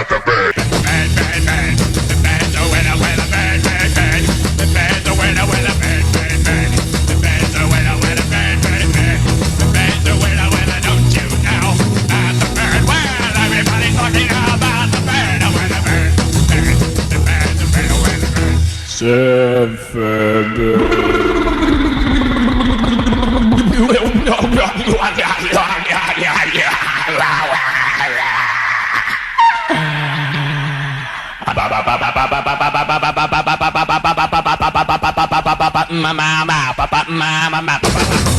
about the bird. Bird, bird, bird. The bird's a winner with a bird, bird, bird. The bird's a winner with a bird, bird, bird. The bird's a winner with a bird, bird, bird. The bird's a winner with a don't you know about the bird? Well, everybody's talking about the bird, with a bird, bird. The bird's a winner with a bird. Surfin Bird. Mama,